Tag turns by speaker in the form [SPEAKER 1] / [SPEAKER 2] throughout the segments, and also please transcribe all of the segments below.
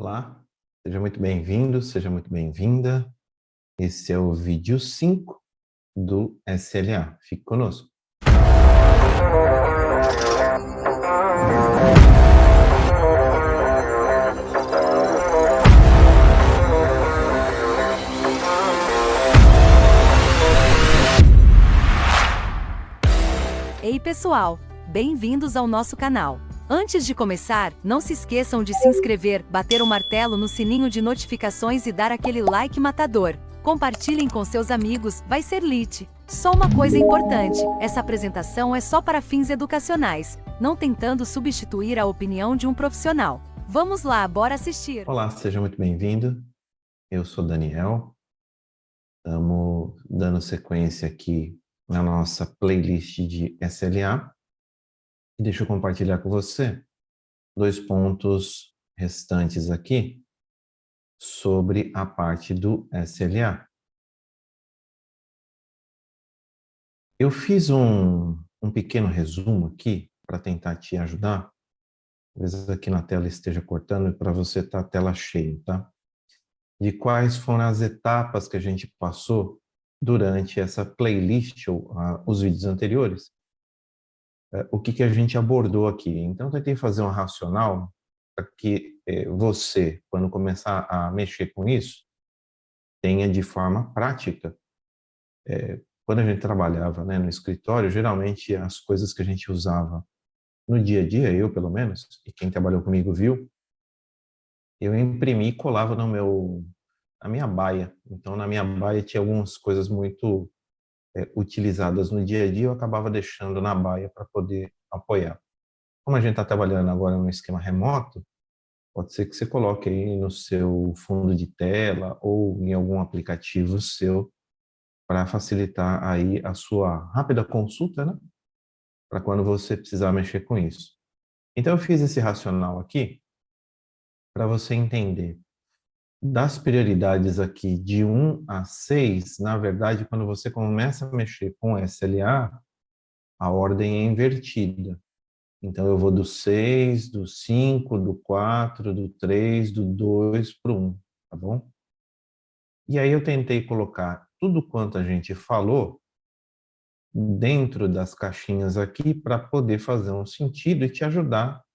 [SPEAKER 1] Olá, seja muito bem-vindo, seja muito bem-vinda. Esse é o vídeo 5 do SLA. Fique conosco.
[SPEAKER 2] Ei pessoal, bem-vindos ao nosso canal. Antes de começar, não se esqueçam de se inscrever, bater o martelo no sininho de notificações e dar aquele like matador. Compartilhem com seus amigos, vai ser lit. Só uma coisa importante, essa apresentação é só para fins educacionais, não tentando substituir a opinião de um profissional. Vamos lá, bora assistir!
[SPEAKER 1] Olá, seja muito bem-vindo. Eu sou Daniel. Estamos dando sequência aqui na nossa playlist de SLA. E deixa eu compartilhar com você 2 pontos restantes aqui sobre a parte do SLA. Eu fiz um pequeno resumo aqui para tentar te ajudar. Talvez aqui na tela esteja cortando para você estar a tela cheia, tá? De quais foram as etapas que a gente passou durante essa playlist ou os vídeos anteriores. O que a gente abordou aqui. Então, eu tentei fazer um racional para que você, quando começar a mexer com isso, tenha de forma prática. Quando a gente trabalhava, né, no escritório, geralmente as coisas que a gente usava no dia a dia, eu pelo menos, e quem trabalhou comigo viu, eu imprimi e colava na minha baia. Então, na minha baia tinha algumas coisas muito utilizadas no dia a dia, eu acabava deixando na baia para poder apoiar. Como a gente está trabalhando agora no esquema remoto, pode ser que você coloque aí no seu fundo de tela ou em algum aplicativo seu para facilitar aí a sua rápida consulta, né? Para quando você precisar mexer com isso. Então, eu fiz esse racional aqui para você entender. Das prioridades aqui de 1 a 6, na verdade, quando você começa a mexer com SLA, a ordem é invertida. Então, eu vou do 6, do 5, do 4, do 3, do 2 para o 1, tá bom? E aí eu tentei colocar tudo quanto a gente falou dentro das caixinhas aqui para poder fazer um sentido e te ajudar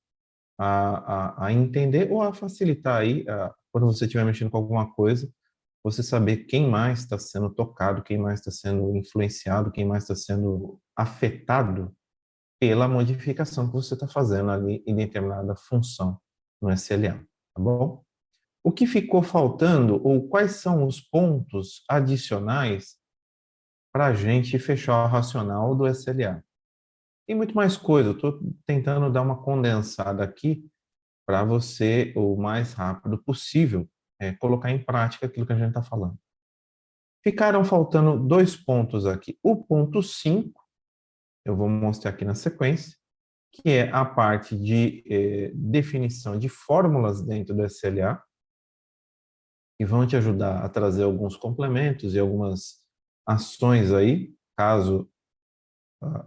[SPEAKER 1] a entender ou a facilitar aí, quando você estiver mexendo com alguma coisa, você saber quem mais está sendo tocado, quem mais está sendo influenciado, quem mais está sendo afetado pela modificação que você está fazendo ali em determinada função no SLA, tá bom? O que ficou faltando ou quais são os pontos adicionais para a gente fechar o racional do SLA? Tem muito mais coisa, eu estou tentando dar uma condensada aqui para você, o mais rápido possível, colocar em prática aquilo que a gente está falando. Ficaram faltando 2 pontos aqui. O ponto 5, eu vou mostrar aqui na sequência, que é a parte de definição de fórmulas dentro do SLA, que vão te ajudar a trazer alguns complementos e algumas ações aí, caso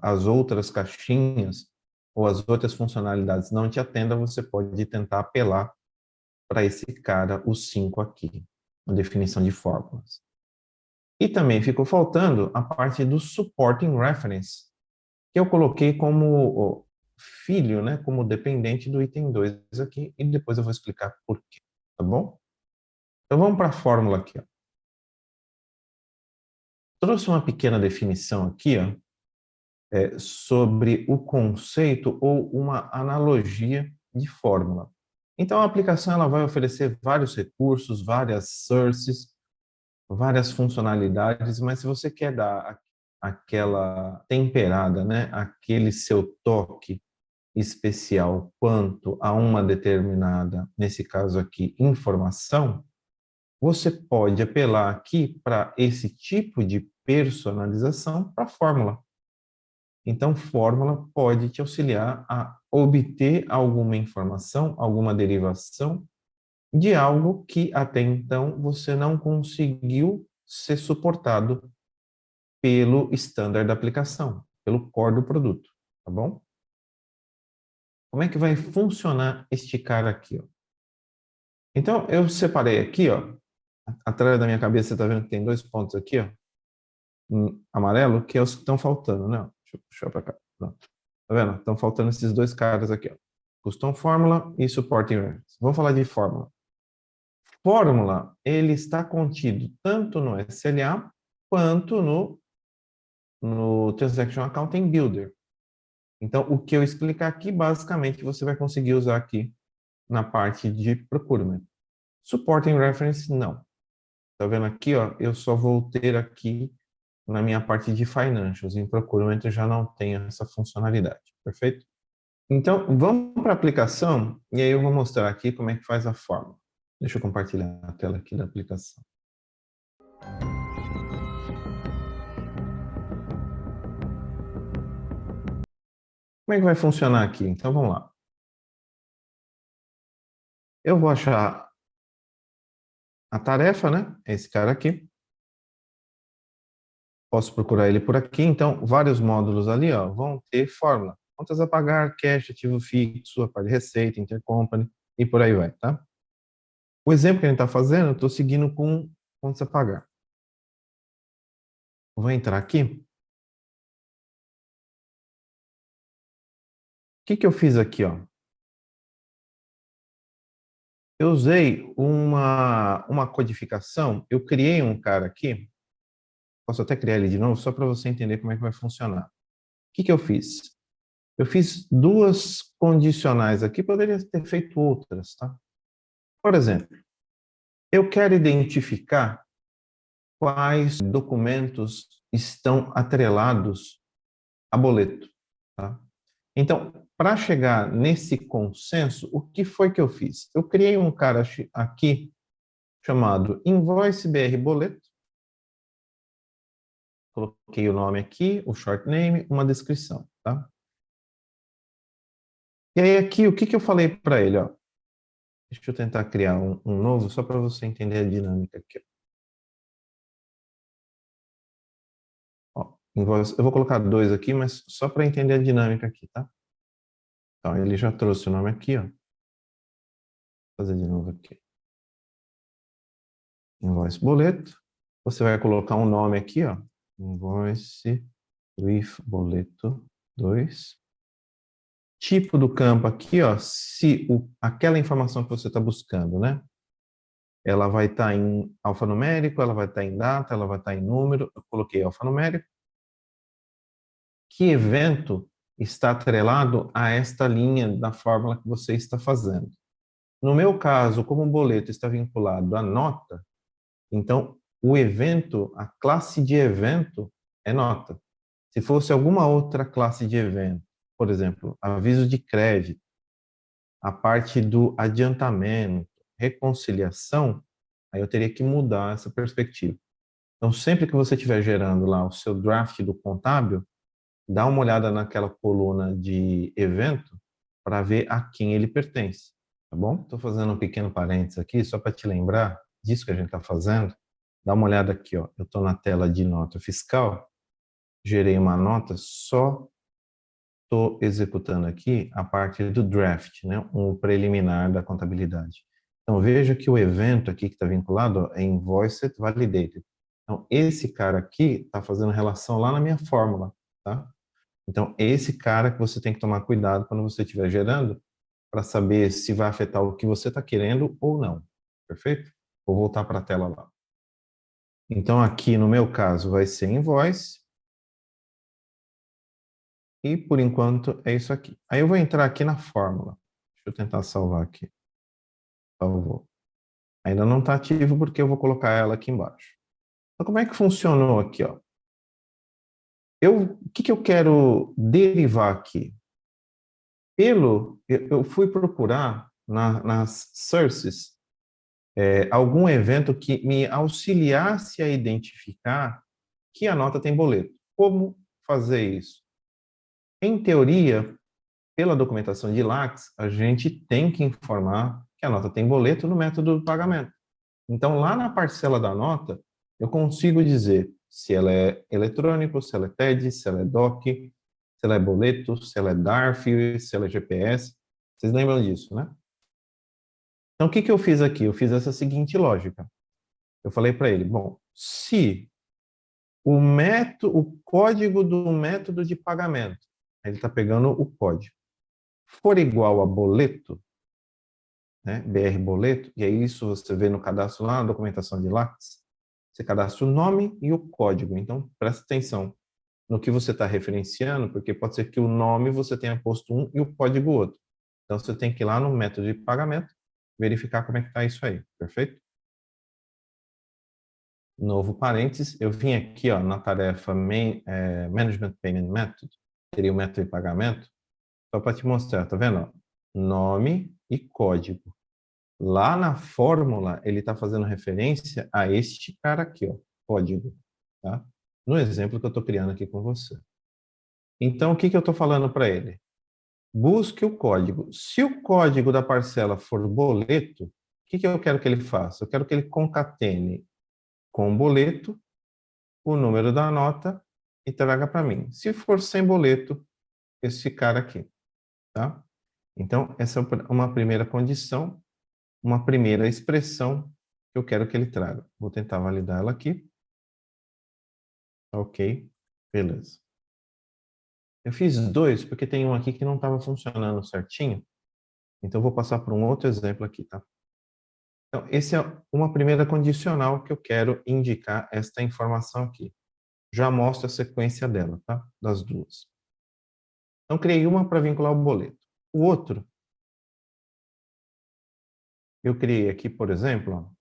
[SPEAKER 1] as outras caixinhas ou as outras funcionalidades não te atendam, você pode tentar apelar para esse cara, o 5 aqui, a definição de fórmulas. E também ficou faltando a parte do supporting reference, que eu coloquei como filho, né, como dependente do item 2 aqui, e depois eu vou explicar por quê, tá bom? Então vamos para a fórmula aqui, ó. Trouxe uma pequena definição aqui, ó, sobre o conceito ou uma analogia de fórmula. Então a aplicação ela vai oferecer vários recursos, várias sources, várias funcionalidades, mas se você quer dar aquela temperada, né, aquele seu toque especial quanto a uma determinada, nesse caso aqui, informação, você pode apelar aqui para esse tipo de personalização para a fórmula. Então, fórmula pode te auxiliar a obter alguma informação, alguma derivação de algo que até então você não conseguiu ser suportado pelo standard da aplicação, pelo core do produto, tá bom? Como é que vai funcionar este cara aqui, ó? Então, eu separei aqui, ó, atrás da minha cabeça, você está vendo que tem 2 pontos aqui, ó, em amarelo, que é os que estão faltando, né? Deixa eu puxar para cá. Pronto. Tá vendo? Estão faltando esses 2 caras aqui, ó. Custom Formula e Supporting Reference. Vamos falar de fórmula. Fórmula, ele está contido tanto no SLA quanto no Transaction Accounting Builder. Então, o que eu explicar aqui, basicamente, você vai conseguir usar aqui na parte de procurement. Supporting Reference, não. Tá vendo aqui, ó? Eu só vou ter aqui na minha parte de Financials. Em procurement eu já não tenho essa funcionalidade, perfeito? Então, vamos para a aplicação e aí eu vou mostrar aqui como é que faz a fórmula. Deixa eu compartilhar a tela aqui da aplicação. Como é que vai funcionar aqui? Então, vamos lá. Eu vou achar a tarefa, né? Esse cara aqui. Posso procurar ele por aqui. Então, vários módulos ali, ó, vão ter fórmula. Contas a pagar, cash, ativo fixo, a parte de receita, intercompany e por aí vai, tá? O exemplo que a gente está fazendo, eu estou seguindo com contas a pagar. Vou entrar aqui. O que eu fiz aqui, ó? Eu usei uma codificação, eu criei um cara aqui, posso até criar ele de novo, só para você entender como é que vai funcionar. O que eu fiz? Eu fiz 2 condicionais aqui, poderia ter feito outras, tá? Por exemplo, eu quero identificar quais documentos estão atrelados a boleto, tá? Então, para chegar nesse consenso, o que foi que eu fiz? Eu criei um cara aqui chamado Invoice BR Boleto, coloquei o nome aqui, o short name, uma descrição, tá? E aí aqui, o que eu falei para ele, ó? Deixa eu tentar criar um novo, só para você entender a dinâmica aqui. Ó, invoice, eu vou colocar 2 aqui, mas só para entender a dinâmica aqui, tá? Então, ele já trouxe o nome aqui, ó. Vou fazer de novo aqui. Invoice boleto. Você vai colocar um nome aqui, ó. Invoice with boleto 2. Tipo do campo aqui, ó, se aquela informação que você está buscando, né? Ela vai estar em alfanumérico, ela vai estar em data, ela vai estar em número. Eu coloquei alfanumérico. Que evento está atrelado a esta linha da fórmula que você está fazendo? No meu caso, como o boleto está vinculado à nota, então o evento, a classe de evento é nota. Se fosse alguma outra classe de evento, por exemplo, aviso de crédito, a parte do adiantamento, reconciliação, aí eu teria que mudar essa perspectiva. Então, sempre que você estiver gerando lá o seu draft do contábil, dá uma olhada naquela coluna de evento para ver a quem ele pertence, tá bom? Estou fazendo um pequeno parênteses aqui, só para te lembrar disso que a gente está fazendo. Dá uma olhada aqui, ó. Eu estou na tela de nota fiscal, gerei uma nota, só estou executando aqui a parte do draft, né? Um preliminar da contabilidade. Então, veja que o evento aqui que está vinculado ó, é Invoiced Validated. Então, esse cara aqui está fazendo relação lá na minha fórmula, tá? Então, esse cara que você tem que tomar cuidado quando você estiver gerando, para saber se vai afetar o que você está querendo ou não. Perfeito? Vou voltar para a tela lá. Então, aqui no meu caso vai ser invoice. E, por enquanto, é isso aqui. Aí eu vou entrar aqui na fórmula. Deixa eu tentar salvar aqui. Salvou. Ainda não está ativo porque eu vou colocar ela aqui embaixo. Então, como é que funcionou aqui? Ó? O que eu quero derivar aqui? Eu fui procurar nas sources algum evento que me auxiliasse a identificar que a nota tem boleto. Como fazer isso? Em teoria, pela documentação de LACS, a gente tem que informar que a nota tem boleto no método do pagamento. Então, lá na parcela da nota, eu consigo dizer se ela é eletrônico, se ela é TED, se ela é DOC, se ela é boleto, se ela é DARF, se ela é GPS. Vocês lembram disso, né? Então, o que que eu fiz aqui? Eu fiz essa seguinte lógica. Eu falei para ele, bom, se o código do método de pagamento, ele está pegando o código, for igual a boleto, né, BR boleto, e aí isso você vê no cadastro lá na documentação de Lattes, você cadastra o nome e o código. Então, presta atenção no que você está referenciando, porque pode ser que o nome você tenha posto um e o código outro. Então, você tem que ir lá no método de pagamento, verificar como é que está isso aí, perfeito? Novo parênteses, eu vim aqui ó, na tarefa Management Payment Method, seria o método de pagamento, só para te mostrar, tá vendo? Ó? Nome e código. Lá na fórmula, ele está fazendo referência a este cara aqui, ó, código, tá? No exemplo que eu estou criando aqui com você. Então, o que, que eu estou falando para ele? Busque o código. Se o código da parcela for boleto, o que, que eu quero que ele faça? Eu quero que ele concatene com o boleto o número da nota e traga para mim. Se for sem boleto, esse cara aqui, tá? Então, essa é uma primeira condição, uma primeira expressão que eu quero que ele traga. Vou tentar validar ela aqui. Ok, beleza. Eu fiz dois porque tem um aqui que não estava funcionando certinho. Então, eu vou passar por um outro exemplo aqui, tá? Então, esse é uma primeira condicional que eu quero indicar esta informação aqui. Já mostro a sequência dela, tá? Das duas. Então, criei uma para vincular o boleto. O outro, eu criei aqui, por exemplo,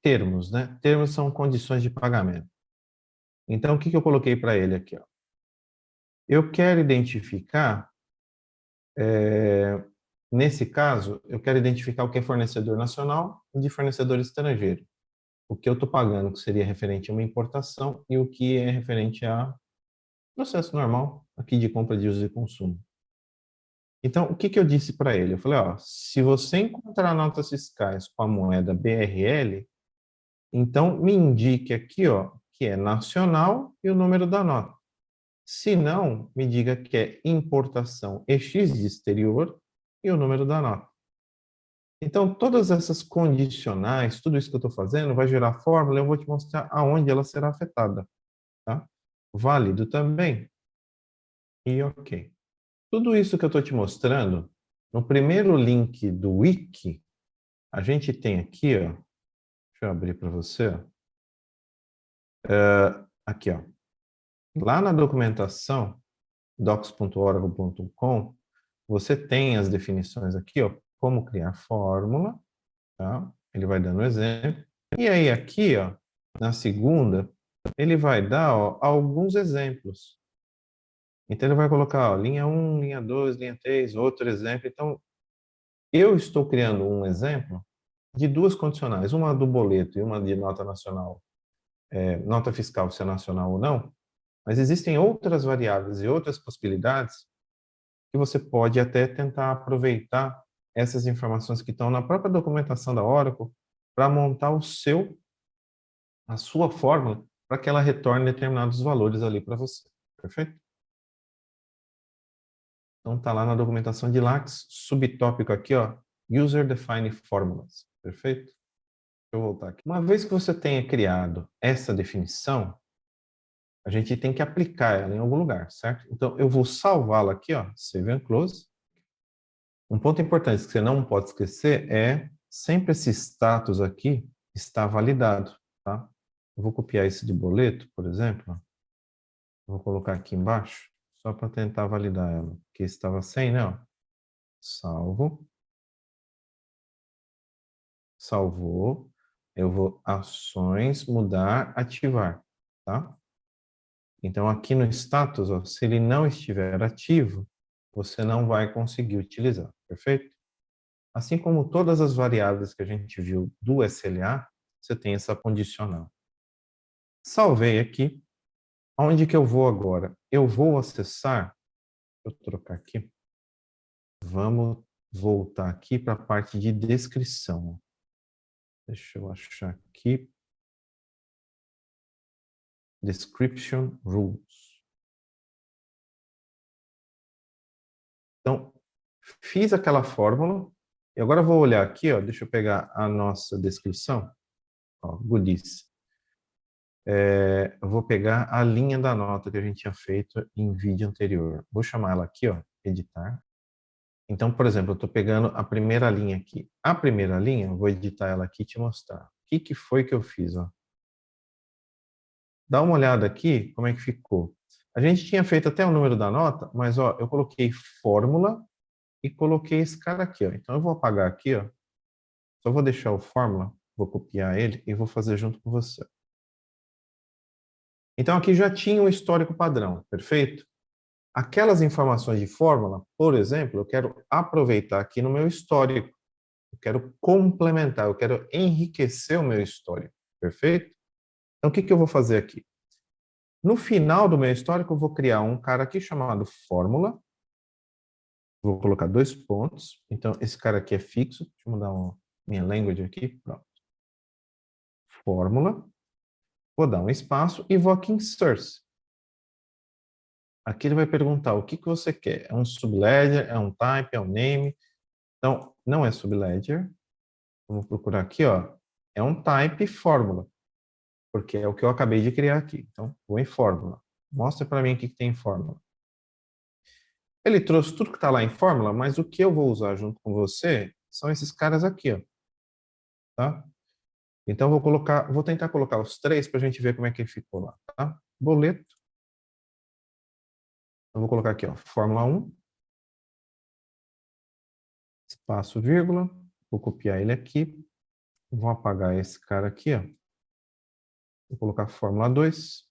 [SPEAKER 1] termos, né? Termos são condições de pagamento. Então, o que, que eu coloquei para ele aqui? Ó? Eu quero identificar, nesse caso, eu quero identificar o que é fornecedor nacional e de fornecedor estrangeiro. O que eu estou pagando, que seria referente a uma importação, e o que é referente a processo normal aqui de compra de uso e consumo. Então, o que, que eu disse para ele? Eu falei, ó, se você encontrar notas fiscais com a moeda BRL, então me indique aqui, ó, que é nacional e o número da nota. Se não, me diga que é importação EX de exterior e o número da nota. Então, todas essas condicionais, tudo isso que eu estou fazendo, vai gerar fórmula, eu vou te mostrar aonde ela será afetada. Tá? Válido também. E ok. Tudo isso que eu estou te mostrando, no primeiro link do wiki, a gente tem aqui, ó, deixa eu abrir para você, ó, aqui, ó, lá na documentação, docs.oracle.com, você tem as definições aqui, ó, como criar fórmula, tá? Ele vai dando exemplo. E aí aqui, ó, na segunda, ele vai dar, ó, alguns exemplos. Então ele vai colocar, ó, linha 1, linha 2, linha 3, outro exemplo. Então, eu estou criando um exemplo de duas condicionais, uma do boleto e uma de nota nacional, nota fiscal, se é nacional ou não, mas existem outras variáveis e outras possibilidades que você pode até tentar aproveitar essas informações que estão na própria documentação da Oracle para montar a sua fórmula para que ela retorne determinados valores ali para você. Perfeito? Então está lá na documentação de LAX, subtópico aqui, ó, User Defined Formulas. Perfeito? Deixa eu voltar aqui. Uma vez que você tenha criado essa definição, a gente tem que aplicar ela em algum lugar, certo? Então, eu vou salvá-la aqui, ó, Save and Close. Um ponto importante que você não pode esquecer é sempre esse status aqui está validado, tá? Eu vou copiar esse de boleto, por exemplo. Vou colocar aqui embaixo, só para tentar validar ela. Porque estava sem, né? Ó. Salvo. Salvou. Eu vou ações, mudar, ativar, tá? Então, aqui no status, ó, se ele não estiver ativo, você não vai conseguir utilizar, perfeito? Assim como todas as variáveis que a gente viu do SLA, você tem essa condicional. Salvei aqui. Onde que eu vou agora? Eu vou acessar, vou trocar aqui. Vamos voltar aqui para a parte de descrição. Deixa eu achar aqui. Description Rules. Então, Fiz aquela fórmula. E agora eu vou olhar aqui, ó, deixa eu pegar a nossa descrição. Ó, goodies. Eu vou pegar a linha da nota que a gente tinha feito em vídeo anterior. Vou chamar ela aqui, ó, editar. Então, por exemplo, eu estou pegando a primeira linha aqui. A primeira linha, eu vou editar ela aqui e te mostrar. O que foi que eu fiz, ó? Dá uma olhada aqui, como é que ficou. A gente tinha feito até o número da nota, mas ó, eu coloquei fórmula e coloquei esse cara aqui, ó. Então eu vou apagar aqui, ó. Só vou deixar o fórmula, vou copiar ele e vou fazer junto com você. Então aqui já tinha um histórico padrão, perfeito? Aquelas informações de fórmula, por exemplo, eu quero aproveitar aqui no meu histórico. Eu quero complementar, eu quero enriquecer o meu histórico, perfeito? Então o que eu vou fazer aqui? No final do meu histórico, eu vou criar um cara aqui chamado fórmula. Vou colocar 2 pontos. Então, esse cara aqui é fixo. Deixa eu mudar minha language aqui. Pronto. Fórmula. Vou dar um espaço e vou aqui em source. Aqui ele vai perguntar o que você quer. É um subledger, é um type, é um name. Então, não é subledger. Vamos procurar aqui, ó. É um type fórmula. Porque é o que eu acabei de criar aqui. Então, vou em fórmula. Mostra para mim o que tem em fórmula. Ele trouxe tudo que está lá em fórmula, mas o que eu vou usar junto com você são esses caras aqui, ó. Tá? Então, vou tentar colocar os 3 para a gente ver como é que ele ficou lá, tá? Boleto. Eu vou colocar aqui, ó, fórmula 1, espaço, vírgula. Vou copiar ele aqui. Vou apagar esse cara aqui, ó. Vou colocar fórmula 2.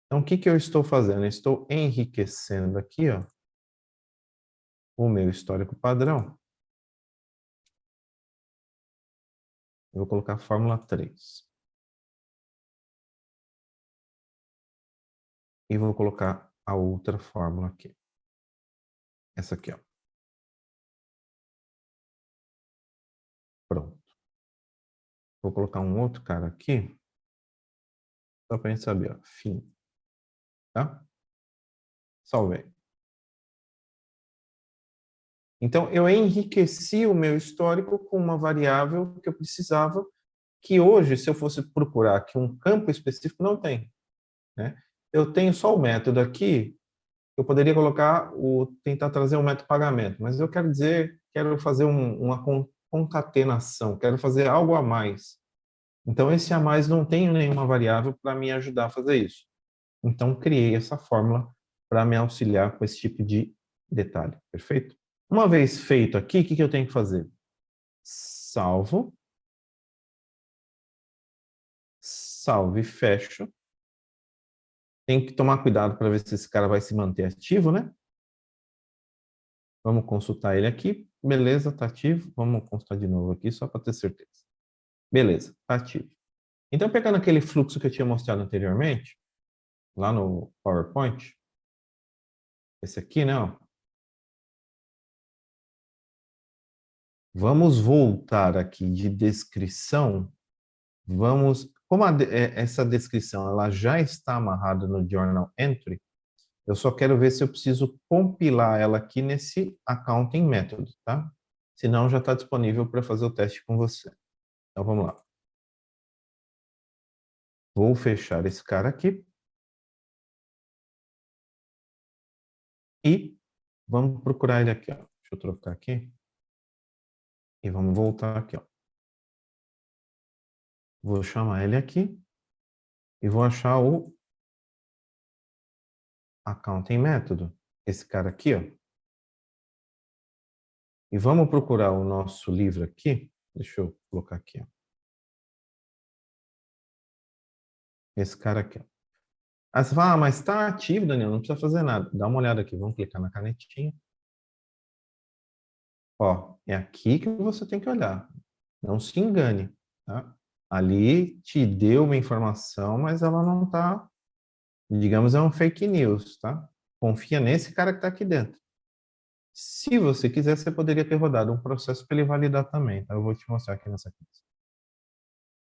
[SPEAKER 1] Então, o que eu estou fazendo? Eu estou enriquecendo aqui, ó, o meu histórico padrão. Eu vou colocar fórmula 3. E vou colocar a outra fórmula aqui. Essa aqui, ó. Pronto. Vou colocar um outro cara aqui, só para a gente saber, ó, fim. Tá? Salvei. Então, eu enriqueci o meu histórico com uma variável que eu precisava, que hoje, se eu fosse procurar aqui um campo específico, não tem. Né? Eu tenho só o método aqui, eu poderia colocar, tentar trazer um método pagamento, mas eu quero dizer, quero fazer uma concatenação, quero fazer algo a mais. Então, esse a mais não tem nenhuma variável para me ajudar a fazer isso. Então, criei essa fórmula para me auxiliar com esse tipo de detalhe, perfeito? Uma vez feito aqui, o que eu tenho que fazer? Salvo. Salvo e fecho. Tem que tomar cuidado para ver se esse cara vai se manter ativo, né? Vamos consultar ele aqui. Beleza, está ativo. Vamos consultar de novo aqui, só para ter certeza. Beleza, está ativo. Então, pegando aquele fluxo que eu tinha mostrado anteriormente, lá no PowerPoint, esse aqui, né? Ó. Vamos voltar aqui de descrição. Como essa descrição ela já está amarrada no Journal Entry, eu só quero ver se eu preciso compilar ela aqui nesse Accounting Method, tá? Senão já está disponível para fazer o teste com você. Então vamos lá. Vou fechar esse cara aqui. E vamos procurar ele aqui, ó. Deixa eu trocar aqui. E vamos voltar aqui, ó. Vou chamar ele aqui. E vou achar o Accounting Método. Esse cara aqui, ó. E vamos procurar o nosso livro aqui. Deixa eu colocar aqui, ó. Esse cara aqui, ó. Aí você fala, mas está ativo, Daniel, não precisa fazer nada. Dá uma olhada aqui, vamos clicar na canetinha. Ó, é aqui que você tem que olhar. Não se engane, tá? Ali te deu uma informação, mas ela não está, digamos, é um fake news, tá? Confia nesse cara que está aqui dentro. Se você quiser, você poderia ter rodado um processo para ele validar também, tá? Eu vou te mostrar aqui nessa sequência.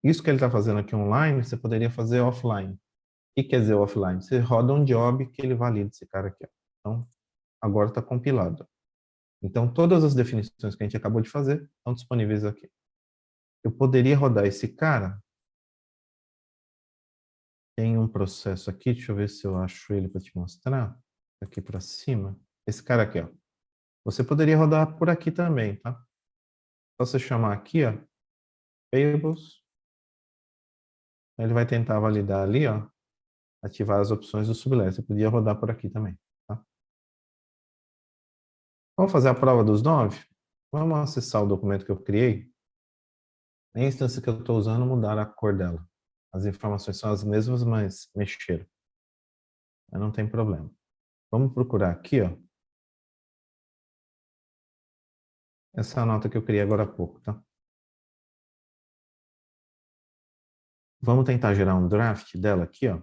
[SPEAKER 1] Isso que ele está fazendo aqui online, você poderia fazer offline. O que quer dizer offline? Você roda um job que ele valida esse cara aqui, ó. Então, agora está compilado. Então, todas as definições que a gente acabou de fazer estão disponíveis aqui. Eu poderia rodar esse cara. Tem um processo aqui, deixa eu ver se eu acho ele para te mostrar. Aqui para cima. Esse cara aqui, ó. Você poderia rodar por aqui também, tá? Só você chamar aqui, ó, Payables. Ele vai tentar validar ali, ó, ativar as opções do sublet. Você podia rodar por aqui também, tá? Vamos fazer a prova dos 9? Vamos acessar o documento que eu criei. A instância que eu estou usando, mudar a cor dela. As informações são as mesmas, mas mexeram. Mas não tem problema. Vamos procurar aqui, ó. Essa nota que eu criei agora há pouco, tá? Vamos tentar gerar um draft dela aqui, ó.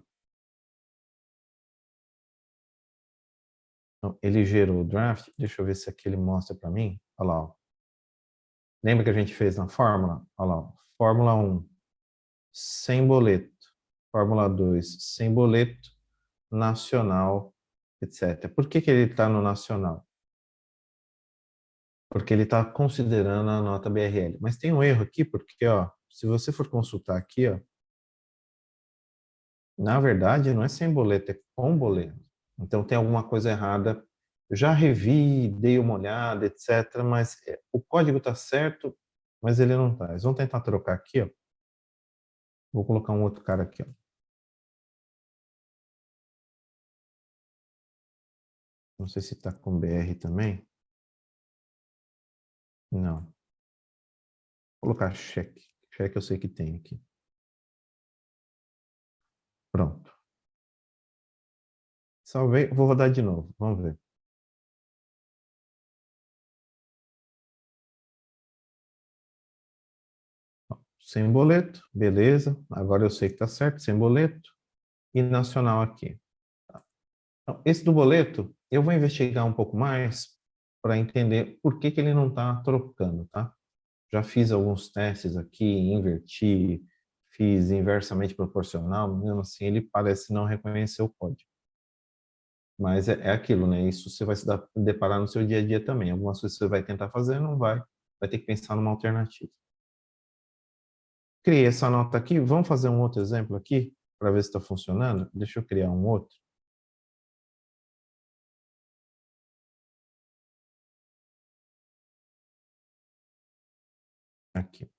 [SPEAKER 1] Então, ele gerou o draft. Deixa eu ver se aqui ele mostra para mim. Olha lá, ó. Lembra que a gente fez na fórmula? Olha lá, ó. Fórmula 1, sem boleto. Fórmula 2, sem boleto, nacional, etc. Por que ele está no nacional? Porque ele está considerando a nota BRL. Mas tem um erro aqui, porque, ó, se você for consultar aqui, ó, na verdade, não é sem boleto, é com boleto. Então, tem alguma coisa errada. Eu já revi, dei uma olhada, etc. Mas o código está certo, mas ele não está. Eles vão tentar trocar aqui, ó. Vou colocar um outro cara aqui, ó. Não sei se está com BR também. Não. Vou colocar cheque. Cheque eu sei que tem aqui. Pronto. Salvei. Vou rodar de novo. Vamos ver. Sem boleto, beleza. Agora eu sei que está certo, sem boleto. E nacional aqui. Então, esse do boleto, eu vou investigar um pouco mais para entender por que ele não está trocando, tá? Já fiz alguns testes aqui, inverti, fiz inversamente proporcional, mesmo assim ele parece não reconhecer o código. Mas é aquilo, né? Isso você vai se deparar no seu dia a dia também. Algumas coisas você vai tentar fazer, não vai. Vai ter que pensar numa alternativa. Criei essa nota aqui. Vamos fazer um outro exemplo aqui para ver se está funcionando? Deixa eu criar um outro. Aqui.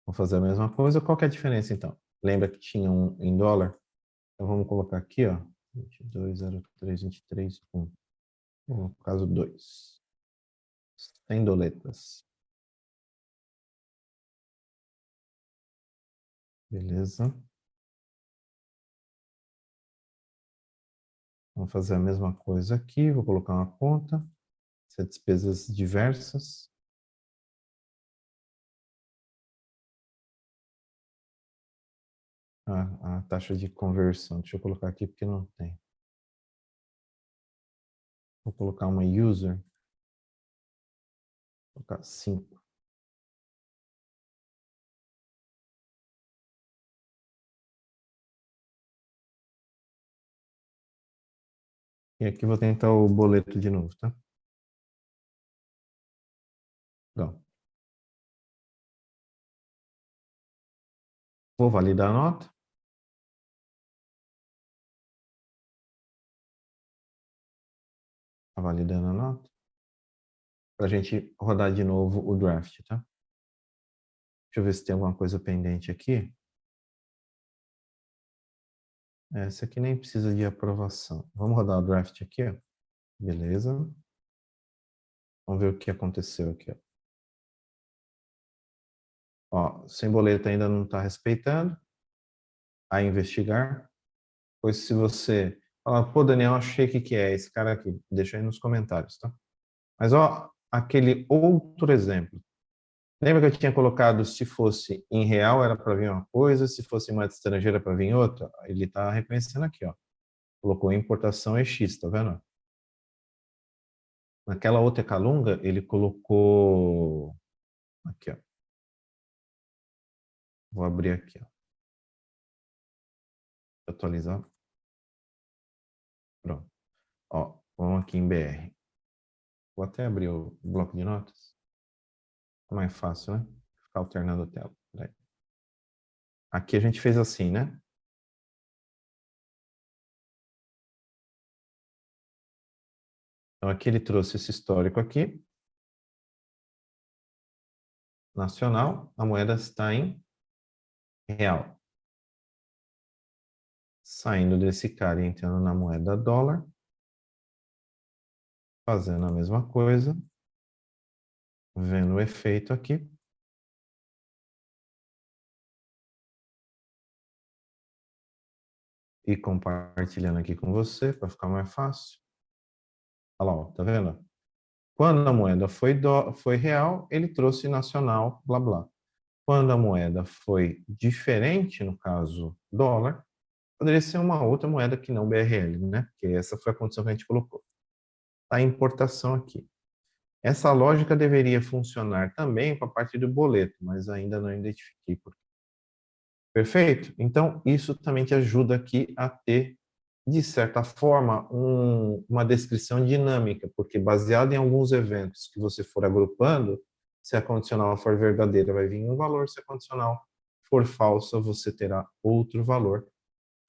[SPEAKER 1] Vou fazer a mesma coisa. Qual que é a diferença, então? Lembra que tinha um em dólar? Então, vamos colocar aqui, ó. 220323 1. No caso, 2. Sem doletas. Beleza. Vamos fazer a mesma coisa aqui. Vou colocar uma conta. Isso é despesas diversas. A taxa de conversão. Deixa eu colocar aqui porque não tem. Vou colocar uma user. Vou colocar 5. E aqui vou tentar o boleto de novo, tá? Pronto. Vou validar a nota. Tá validando a nota. Para a gente rodar de novo o draft, tá? Deixa eu ver se tem alguma coisa pendente aqui. Essa aqui nem precisa de aprovação. Vamos rodar o draft aqui, ó. Beleza. Vamos ver o que aconteceu aqui, ó. Ó, sem boleto ainda não está respeitando. A investigar. Pois se você falar, pô, Daniel, achei que é esse cara aqui. Deixa aí nos comentários, tá? Mas, ó, aquele outro exemplo. Lembra que eu tinha colocado se fosse em real era para vir uma coisa, se fosse em moeda estrangeira para vir outra? Ele está reconhecendo aqui, ó. Colocou importação EX, tá vendo? Naquela outra calunga, ele colocou aqui, ó. Vou abrir aqui, ó. Atualizar. Ó, vamos aqui em BR. Vou até abrir o bloco de notas. É mais fácil, né? Ficar alternando a tela. Peraí. Aqui a gente fez assim, né? Então aqui ele trouxe esse histórico aqui. Nacional, a moeda está em real. Saindo desse cara e entrando na moeda dólar. Fazendo a mesma coisa. Vendo o efeito aqui. E compartilhando aqui com você, para ficar mais fácil. Olha lá, ó, tá vendo? Quando a moeda foi real, ele trouxe nacional, blá blá. Quando a moeda foi diferente, no caso dólar, poderia ser uma outra moeda que não BRL, né? Porque essa foi a condição que a gente colocou. A importação aqui. Essa lógica deveria funcionar também para a parte do boleto, mas ainda não identifiquei por quê. Perfeito? Então, isso também te ajuda aqui a ter, de certa forma, uma descrição dinâmica, porque baseado em alguns eventos que você for agrupando, se a condicional for verdadeira, vai vir um valor, se a condicional for falsa, você terá outro valor,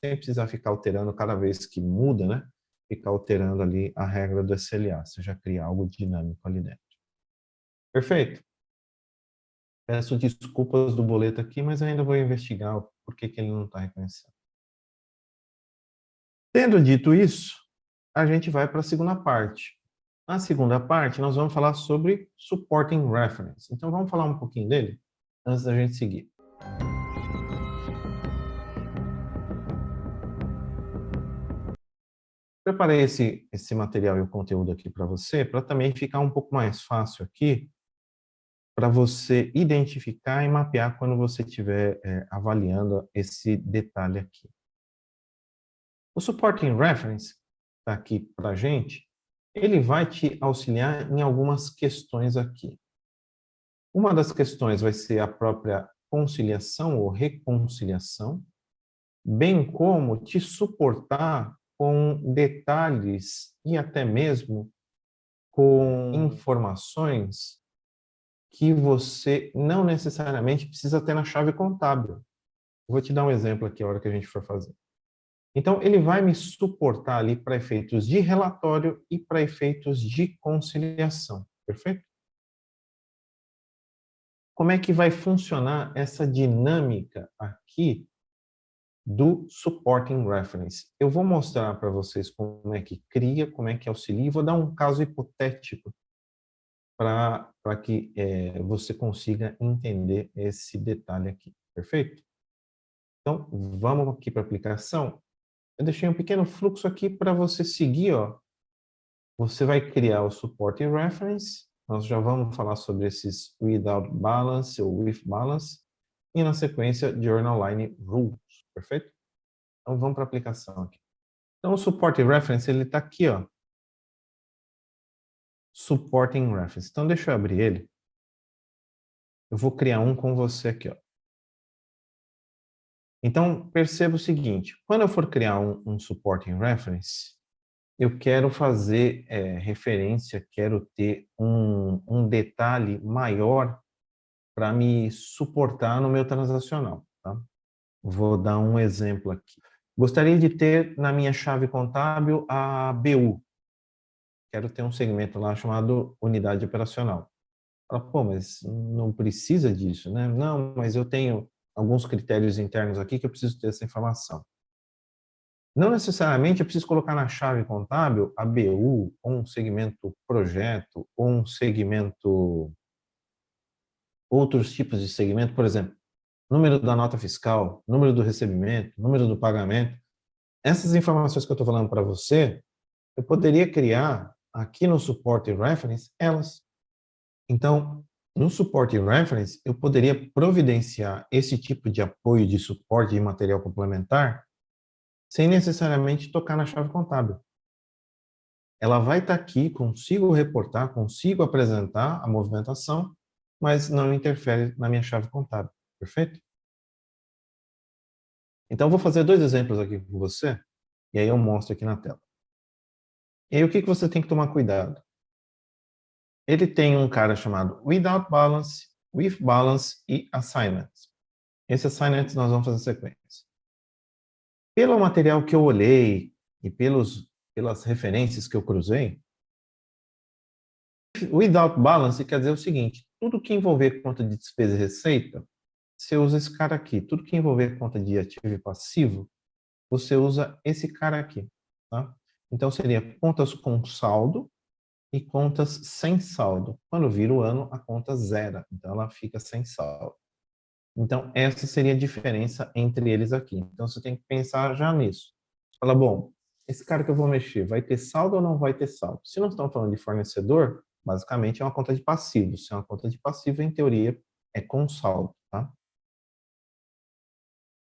[SPEAKER 1] sem precisar ficar alterando cada vez que muda, né? Ficar alterando ali a regra do SLA, você já cria algo dinâmico ali dentro. Perfeito? Peço desculpas do boleto aqui, mas eu ainda vou investigar por que ele não está reconhecendo. Tendo dito isso, a gente vai para a segunda parte. Na segunda parte, nós vamos falar sobre Supporting Reference. Então, vamos falar um pouquinho dele antes da gente seguir. Preparei esse material e o conteúdo aqui para você, para também ficar um pouco mais fácil aqui, para você identificar e mapear quando você estiver avaliando esse detalhe aqui. O Supporting Reference, está aqui para a gente, ele vai te auxiliar em algumas questões aqui. Uma das questões vai ser a própria conciliação ou reconciliação, bem como te suportar com detalhes e até mesmo com informações que você não necessariamente precisa ter na chave contábil. Vou te dar um exemplo aqui a hora que a gente for fazer. Então, ele vai me suportar ali para efeitos de relatório e para efeitos de conciliação, perfeito? Como é que vai funcionar essa dinâmica aqui do Supporting Reference? Eu vou mostrar para vocês como é que cria, como é que auxilia, e vou dar um caso hipotético para que você consiga entender esse detalhe aqui, perfeito? Então, vamos aqui para a aplicação. Eu deixei um pequeno fluxo aqui para você seguir, ó. Você vai criar o Supporting Reference, nós já vamos falar sobre esses Without Balance ou With Balance, e na sequência Journal Line Rules, perfeito? Então vamos para a aplicação aqui. Então o Supporting Reference, ele está aqui, ó. Supporting Reference. Então deixa eu abrir ele. Eu vou criar um com você aqui, ó. Então perceba o seguinte, quando eu for criar um Supporting Reference, eu quero fazer referência, quero ter um detalhe maior para me suportar no meu transacional. Tá? Vou dar um exemplo aqui. Gostaria de ter na minha chave contábil a BU. Quero ter um segmento lá chamado unidade operacional. Fala, pô, mas não precisa disso, né? Não, mas eu tenho alguns critérios internos aqui que eu preciso ter essa informação. Não necessariamente eu preciso colocar na chave contábil a BU, ou um segmento projeto, ou um segmento, outros tipos de segmento, por exemplo, número da nota fiscal, número do recebimento, número do pagamento. Essas informações que eu estou falando para você, eu poderia criar aqui no Support Reference elas. Então, no Support Reference, eu poderia providenciar esse tipo de apoio de suporte de material complementar sem necessariamente tocar na chave contábil. Ela vai estar aqui, consigo reportar, consigo apresentar a movimentação, mas não interfere na minha chave contábil. Perfeito? Então, eu vou fazer dois exemplos aqui com você, e aí eu mostro aqui na tela. E aí o que você tem que tomar cuidado? Ele tem um cara chamado without balance, with balance e assignments. Esse assignments nós vamos fazer sequência. Pelo material que eu olhei e pelas referências que eu cruzei, without balance quer dizer o seguinte: tudo que envolver conta de despesa e receita, você usa esse cara aqui. Tudo que envolver conta de ativo e passivo, você usa esse cara aqui. Tá? Então, seria contas com saldo e contas sem saldo. Quando vira o ano, a conta zera. Então, ela fica sem saldo. Então, essa seria a diferença entre eles aqui. Então, você tem que pensar já nisso. Fala, bom, esse cara que eu vou mexer, vai ter saldo ou não vai ter saldo? Se não estamos falando de fornecedor, basicamente é uma conta de passivo. Se é uma conta de passivo, em teoria, é com saldo, tá?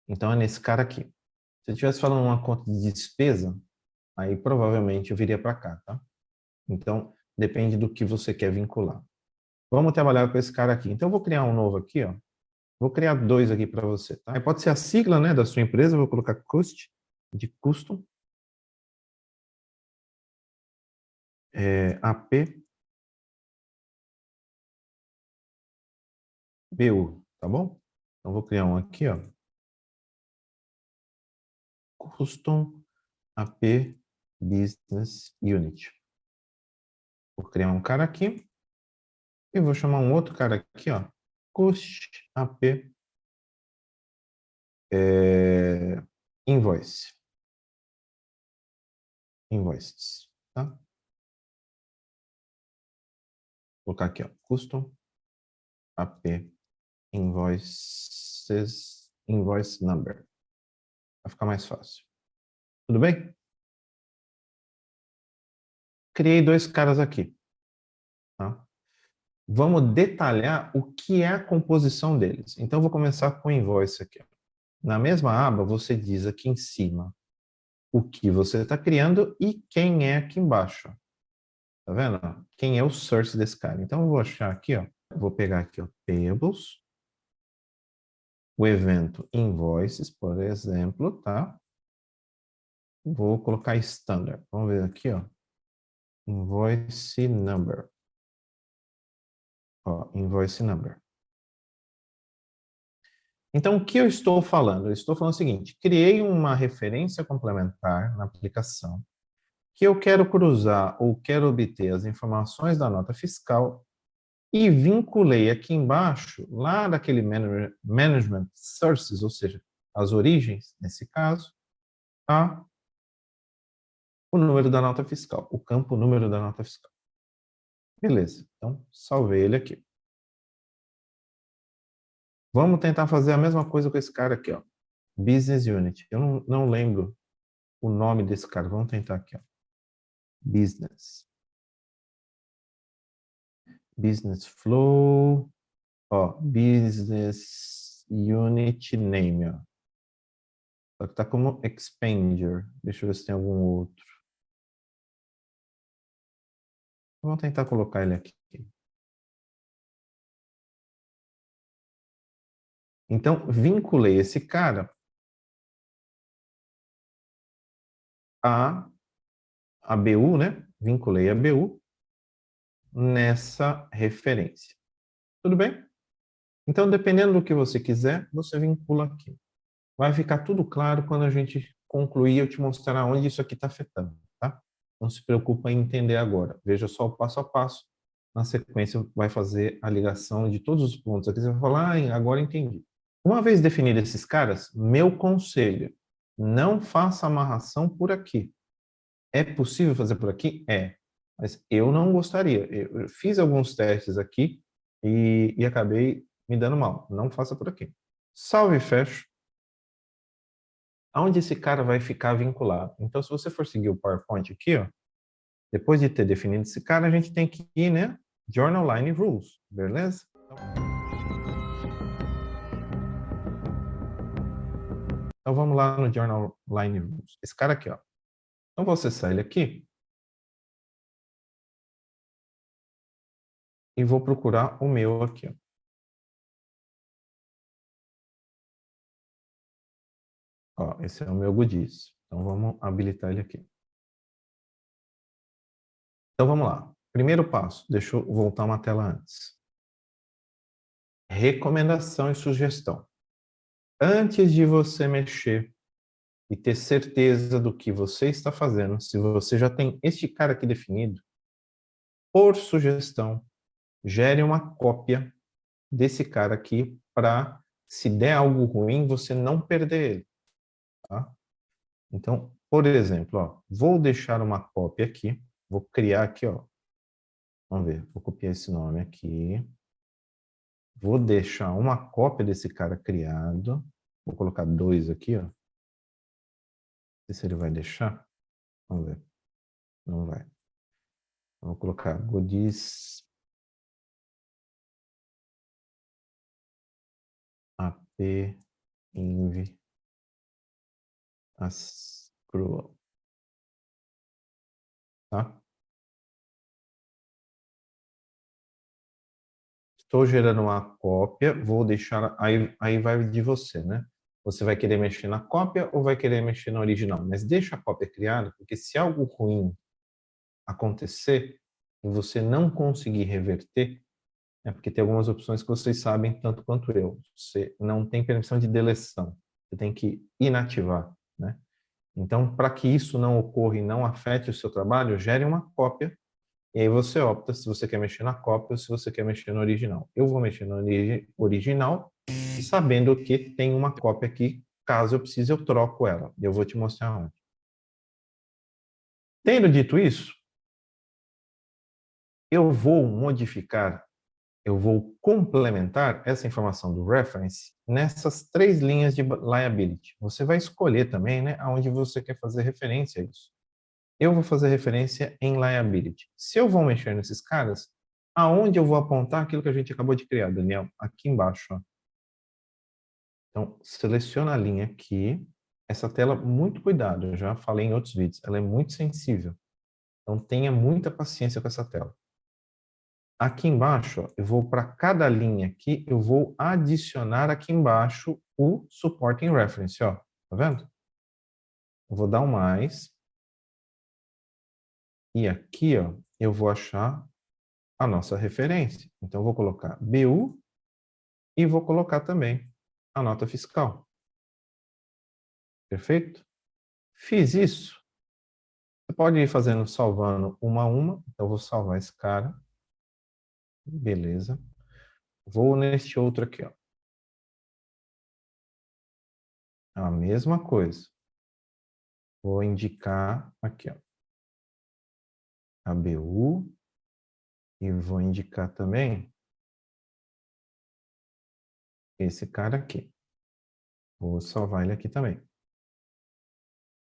[SPEAKER 1] Então, é nesse cara aqui. Se eu estivesse falando uma conta de despesa, aí provavelmente eu viria para cá, tá? Então, depende do que você quer vincular. Vamos trabalhar com esse cara aqui. Então, eu vou criar um novo aqui, ó. Vou criar dois aqui para você, tá? Aí pode ser a sigla, né, da sua empresa. Eu vou colocar CUST, de Custom. AP BU, tá bom? Então, vou criar um aqui, ó. Custom AP Business Unit. Vou criar um cara aqui. E vou chamar um outro cara aqui, ó. CUST AP Invoice. Invoices, tá? Vou colocar aqui, ó. Custom AP Invoices, Invoice Number. Vai ficar mais fácil. Tudo bem? Criei dois caras aqui. Tá? Vamos detalhar o que é a composição deles. Então, vou começar com o invoice aqui. Na mesma aba, você diz aqui em cima o que você está criando e quem é aqui embaixo. Tá vendo? Quem é o source desse cara. Então, eu vou achar aqui, ó. Vou pegar aqui, ó, Payables. O evento Invoices, por exemplo, tá? Vou colocar Standard. Vamos ver aqui, ó. Invoice Number. Ó, Invoice Number. Então, o que eu estou falando? Eu estou falando o seguinte: criei uma referência complementar na aplicação que eu quero cruzar ou quero obter as informações da nota fiscal e vinculei aqui embaixo, lá daquele Management Sources, ou seja, as origens, nesse caso, a o número da nota fiscal, o campo número da nota fiscal. Beleza, então salvei ele aqui. Vamos tentar fazer a mesma coisa com esse cara aqui, ó. Business Unit. Eu não lembro o nome desse cara. Vamos tentar aqui, ó. Business. Business Flow. Ó, Business Unit Name, ó. Só que tá como Expenditure. Deixa eu ver se tem algum outro. Vamos tentar colocar ele aqui. Então, vinculei esse cara a BU, né? Vinculei a BU nessa referência. Tudo bem? Então, dependendo do que você quiser, você vincula aqui. Vai ficar tudo claro quando a gente concluir, eu te mostrar onde isso aqui está afetando, tá? Não se preocupa em entender agora. Veja só o passo a passo. Na sequência, vai fazer a ligação de todos os pontos. Aqui você vai falar, agora entendi. Uma vez definidos esses caras, meu conselho, não faça amarração por aqui. É possível fazer por aqui? É. Mas eu não gostaria. Eu fiz alguns testes aqui e acabei me dando mal. Não faça por aqui. Salve e fecho. Aonde esse cara vai ficar vinculado? Então, se você for seguir o PowerPoint aqui, ó, depois de ter definido esse cara, a gente tem que ir, né? Journal Line Rules, beleza? Então, vamos lá no Journal Line Rules. Esse cara aqui, ó. Então, vou acessar ele aqui e vou procurar o meu aqui, ó. Ó, esse é o meu Goodies. Então, vamos habilitar ele aqui. Então, vamos lá. Primeiro passo, deixa eu voltar uma tela antes. Recomendação e sugestão. Antes de você mexer e ter certeza do que você está fazendo, se você já tem este cara aqui definido, por sugestão, gere uma cópia desse cara aqui para, se der algo ruim, você não perder ele. Tá? Então, por exemplo, ó, vou deixar uma cópia aqui, vou criar aqui, ó. Vamos ver, vou copiar esse nome aqui. Vou deixar uma cópia desse cara criado. Vou colocar 2 aqui, ó. Não sei se ele vai deixar. Vamos ver. Não vai. Vou colocar goodies ap inv scroll. Tá? Estou gerando uma cópia, vou deixar, aí vai de você, né? Você vai querer mexer na cópia ou vai querer mexer na original? Mas deixa a cópia criada, porque se algo ruim acontecer e você não conseguir reverter, é porque tem algumas opções que vocês sabem tanto quanto eu. Você não tem permissão de deleção, você tem que inativar, né? Então, para que isso não ocorra e não afete o seu trabalho, gere uma cópia. E aí você opta se você quer mexer na cópia ou se você quer mexer no original. Eu vou mexer no original, sabendo que tem uma cópia aqui. Caso eu precise, eu troco ela. E eu vou te mostrar onde. Tendo dito isso, eu vou modificar, eu vou complementar essa informação do reference nessas 3 linhas de liability. Você vai escolher também, né, aonde você quer fazer referência a isso. Eu vou fazer referência em liability. Se eu vou mexer nesses caras, aonde eu vou apontar aquilo que a gente acabou de criar, Daniel? Aqui embaixo. Ó. Então, seleciona a linha aqui. Essa tela, muito cuidado, eu já falei em outros vídeos, ela é muito sensível. Então, tenha muita paciência com essa tela. Aqui embaixo, ó, eu vou para cada linha aqui, eu vou adicionar aqui embaixo o supporting reference, ó. Tá vendo? Eu vou dar um mais. E aqui, ó, eu vou achar a nossa referência. Então, eu vou colocar BU e vou colocar também a nota fiscal. Perfeito? Fiz isso. Você pode ir fazendo, salvando uma a uma. Então, eu vou salvar esse cara. Beleza. Vou neste outro aqui, ó. A mesma coisa. Vou indicar aqui, ó. A BU. E vou indicar também esse cara aqui. Vou salvar ele aqui também.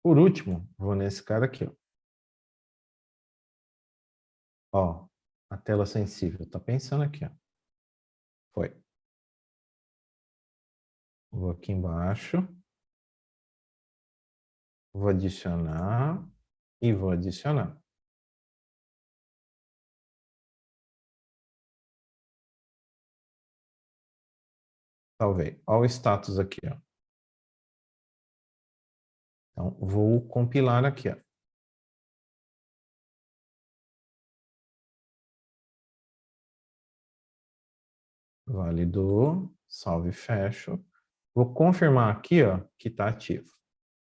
[SPEAKER 1] Por último, vou nesse cara aqui, ó. Ó, a tela sensível. Tá pensando aqui, ó. Foi. Vou aqui embaixo. Vou adicionar e vou adicionar. Salvei. Olha o status aqui, ó. Então, vou compilar aqui, ó. Validou, salve e fecho. Vou confirmar aqui, ó, que está ativo.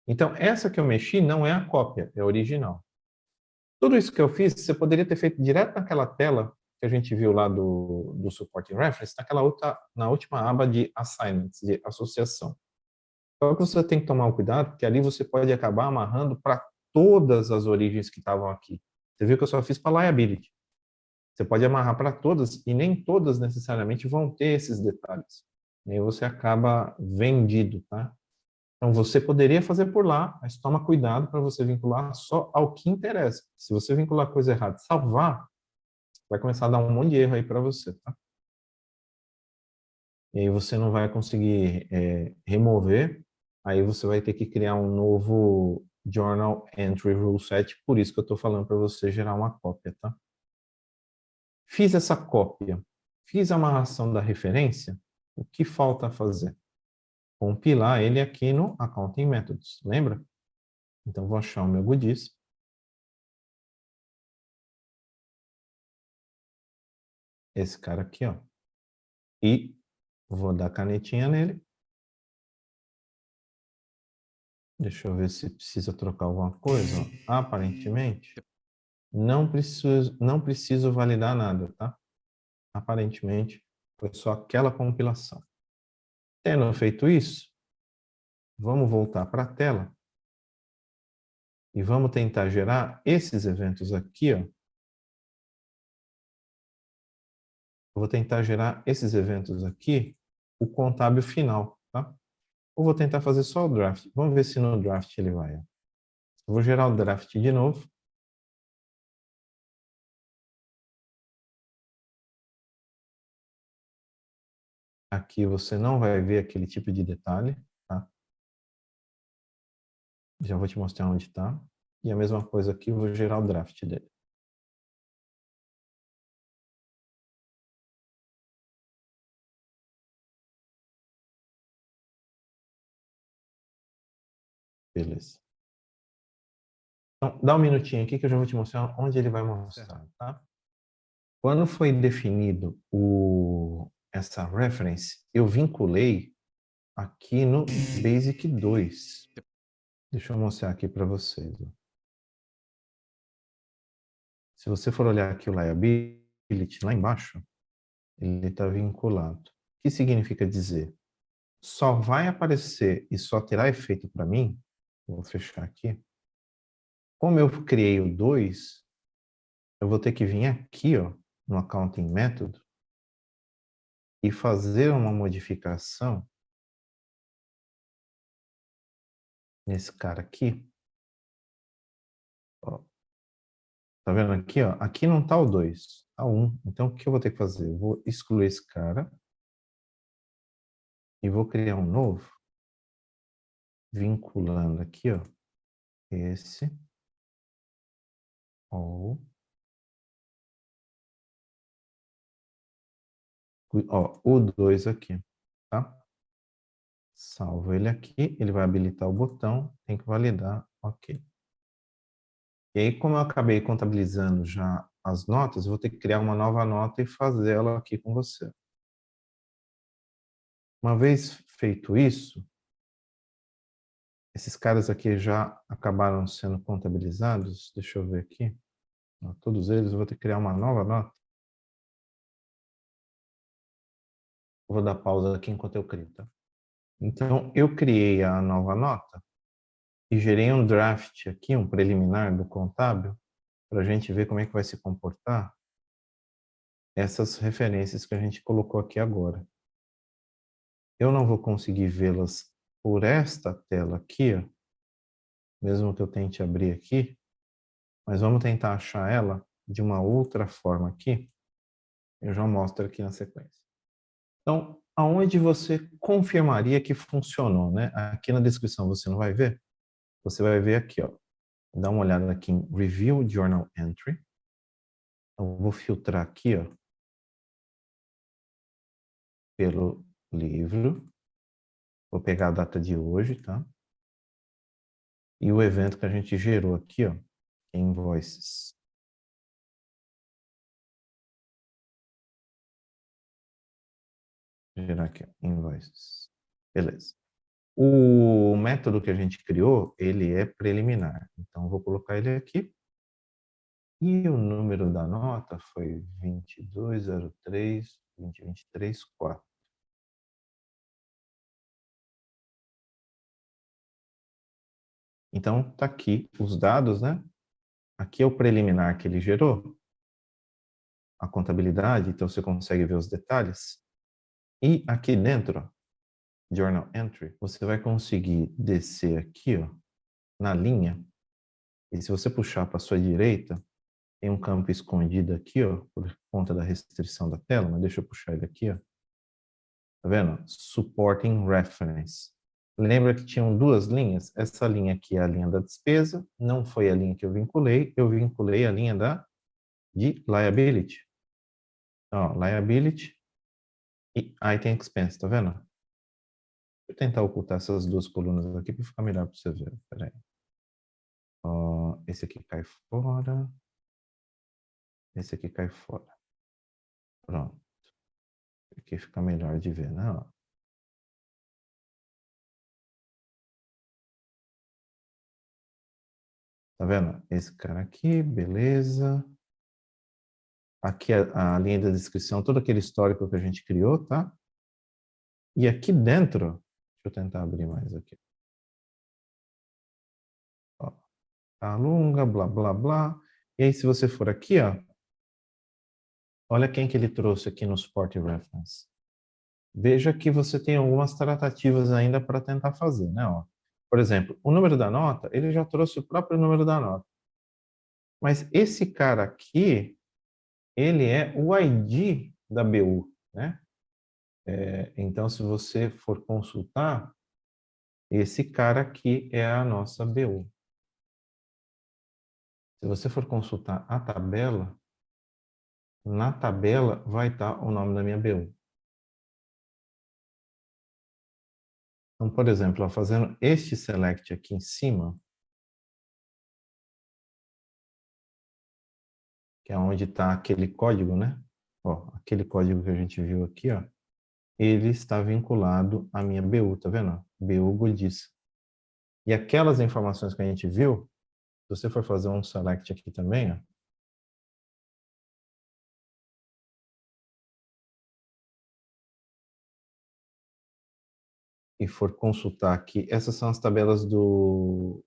[SPEAKER 1] Então, essa que eu mexi não é a cópia, é a original. Tudo isso que eu fiz, você poderia ter feito direto naquela tela que a gente viu lá do Supporting Reference, na última aba de Assignments, de associação. Só que você tem que tomar um cuidado, porque ali você pode acabar amarrando para todas as origens que estavam aqui. Você viu que eu só fiz para liability. Você pode amarrar para todas e nem todas necessariamente vão ter esses detalhes. E aí você acaba vendido, tá? Então você poderia fazer por lá, mas toma cuidado para você vincular só ao que interessa. Se você vincular coisa errada, salvar, vai começar a dar um monte de erro aí para você, tá? E aí você não vai conseguir remover, aí você vai ter que criar um novo Journal Entry Rule Set, por isso que eu estou falando para você gerar uma cópia, tá? Fiz essa cópia, fiz a amarração da referência, o que falta fazer? Compilar ele aqui no Accounting Methods, lembra? Então, vou achar o meu goodies. esse cara aqui, ó. E vou dar canetinha nele. Deixa eu ver se precisa trocar alguma coisa. Ó. Aparentemente, não preciso validar nada, tá? Aparentemente, foi só aquela compilação. Tendo feito isso, vamos voltar para a tela e vamos tentar gerar esses eventos aqui, ó. Eu vou tentar gerar esses eventos aqui, o contábil final, tá? Ou vou tentar fazer só o draft. Vamos ver se no draft ele vai. Eu vou gerar o draft de novo. Aqui você não vai ver aquele tipo de detalhe, tá? Já vou te mostrar onde está. E a mesma coisa aqui, eu vou gerar o draft dele. Beleza. Então, dá um minutinho aqui que eu já vou te mostrar onde ele vai mostrar, tá? Quando foi definido essa reference, eu vinculei aqui no Basic 2. Deixa eu mostrar aqui para vocês. Se você for olhar aqui o liability, lá embaixo, ele está vinculado. O que significa dizer? Só vai aparecer e só terá efeito para mim, vou fechar aqui, como eu criei o 2, eu vou ter que vir aqui, ó, no Accounting Method, e fazer uma modificação nesse cara aqui. Ó. Tá vendo aqui, ó? Aqui não tá o 2, tá o 1. Então, o que eu vou ter que fazer? Eu vou excluir esse cara e vou criar um novo, vinculando aqui, ó, esse, ó, o 2 aqui, tá? Salvo ele aqui, ele vai habilitar o botão, tem que validar, ok. E aí, como eu acabei contabilizando já as notas, eu vou ter que criar uma nova nota e fazer ela aqui com você. Uma vez feito isso, esses caras aqui já acabaram sendo contabilizados. Deixa eu ver aqui. Todos eles, eu vou ter que criar uma nova nota. Vou dar pausa aqui enquanto eu crio, tá? Então, eu criei a nova nota e gerei um draft aqui, um preliminar do contábil, para a gente ver como é que vai se comportar essas referências que a gente colocou aqui agora. Eu não vou conseguir vê-las por esta tela aqui, ó, mesmo que eu tente abrir aqui, mas vamos tentar achar ela de uma outra forma aqui. Eu já mostro aqui na sequência. Então, aonde você confirmaria que funcionou, né? Aqui na descrição você não vai ver, você vai ver aqui, ó. Dá uma olhada aqui em Review Journal Entry. Eu vou filtrar aqui, ó, pelo livro. Vou pegar a data de hoje, tá? E o evento que a gente gerou aqui, ó, Invoices. Gerar aqui, ó, Invoices. Beleza. O método que a gente criou, ele é preliminar. Então, vou colocar ele aqui. E o número da nota foi 2203-2023-4. Então, está aqui os dados, né? Aqui é o preliminar que ele gerou, a contabilidade, então você consegue ver os detalhes. E aqui dentro, ó, Journal Entry, você vai conseguir descer aqui, ó, na linha. E se você puxar para a sua direita, tem um campo escondido aqui, ó, por conta da restrição da tela, mas deixa eu puxar ele aqui, ó. Tá vendo? Supporting Reference. Lembra que tinham duas linhas? Essa linha aqui é a linha da despesa, não foi a linha que eu vinculei a linha de Liability. Ó, Liability e Item Expense, tá vendo? Vou tentar ocultar essas duas colunas aqui para ficar melhor para você ver. Pera aí. Ó, esse aqui cai fora. Esse aqui cai fora. Pronto. Aqui fica melhor de ver, né? Ó. Tá vendo? Esse cara aqui, beleza. Aqui a linha da descrição, todo aquele histórico que a gente criou, tá? E aqui dentro, deixa eu tentar abrir mais aqui. Ó, tá longa, blá, blá, blá. E aí, se você for aqui, ó, olha quem que ele trouxe aqui no Support Reference. Veja que você tem algumas tratativas ainda para tentar fazer, né? Ó. Por exemplo, o número da nota, ele já trouxe o próprio número da nota. Mas esse cara aqui, ele é o ID da BU, né? Então, se você for consultar, esse cara aqui é a nossa BU. Se você for consultar a tabela, na tabela vai estar o nome da minha BU. Então, por exemplo, ó, fazendo este select aqui em cima, que é onde está aquele código, né? Ó, aquele código que a gente viu aqui, ó, ele está vinculado à minha BU, tá vendo? BU Godiça. E aquelas informações que a gente viu, se você for fazer um select aqui também, ó, e for consultar aqui, essas são as tabelas do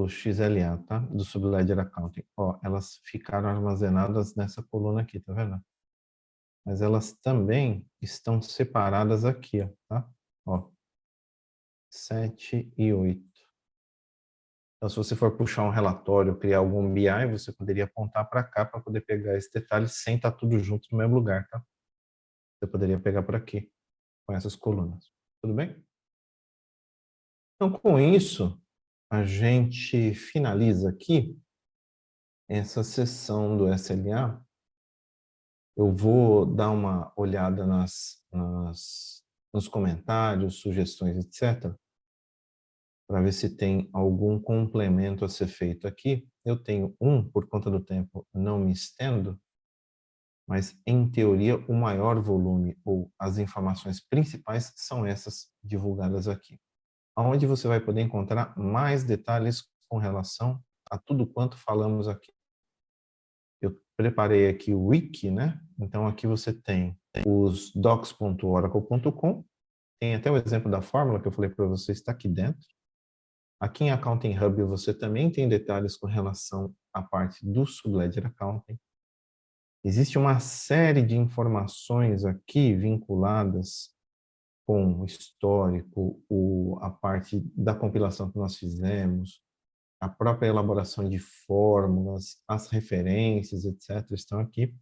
[SPEAKER 1] XLA, tá? Do Subledger Accounting. Ó, elas ficaram armazenadas nessa coluna aqui, tá vendo? Mas elas também estão separadas aqui, ó, tá? Ó, 7 e 8. Então, se você for puxar um relatório, criar algum BI, você poderia apontar para cá para poder pegar esse detalhe sem estar tudo junto no mesmo lugar, tá? Você poderia pegar por aqui, com essas colunas. Tudo bem? Então, com isso, a gente finaliza aqui essa sessão do SLA. Eu vou dar uma olhada nos comentários, sugestões, etc., para ver se tem algum complemento a ser feito aqui. Eu tenho por conta do tempo, não me estendo, mas, em teoria, o maior volume ou as informações principais são essas divulgadas aqui. Onde você vai poder encontrar mais detalhes com relação a tudo quanto falamos aqui. Eu preparei aqui o wiki, né? Então, aqui você tem os docs.oracle.com, tem até o exemplo da fórmula que eu falei para você, está aqui dentro. Aqui em Accounting Hub você também tem detalhes com relação à parte do Subledger Accounting. Existe uma série de informações aqui vinculadas com o histórico, a parte da compilação que nós fizemos, a própria elaboração de fórmulas, as referências, etc., estão aqui.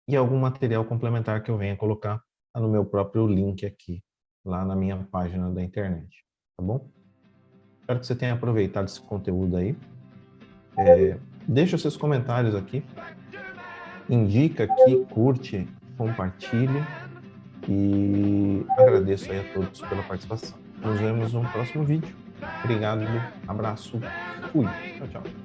[SPEAKER 1] E algum material complementar que eu venha colocar no meu próprio link aqui, lá na minha página da internet, tá bom? Espero que você tenha aproveitado esse conteúdo aí. Deixa os seus comentários aqui. Indica aqui, curte, compartilhe. E agradeço aí a todos pela participação. Nos vemos no próximo vídeo. Obrigado, abraço, fui. Tchau, tchau.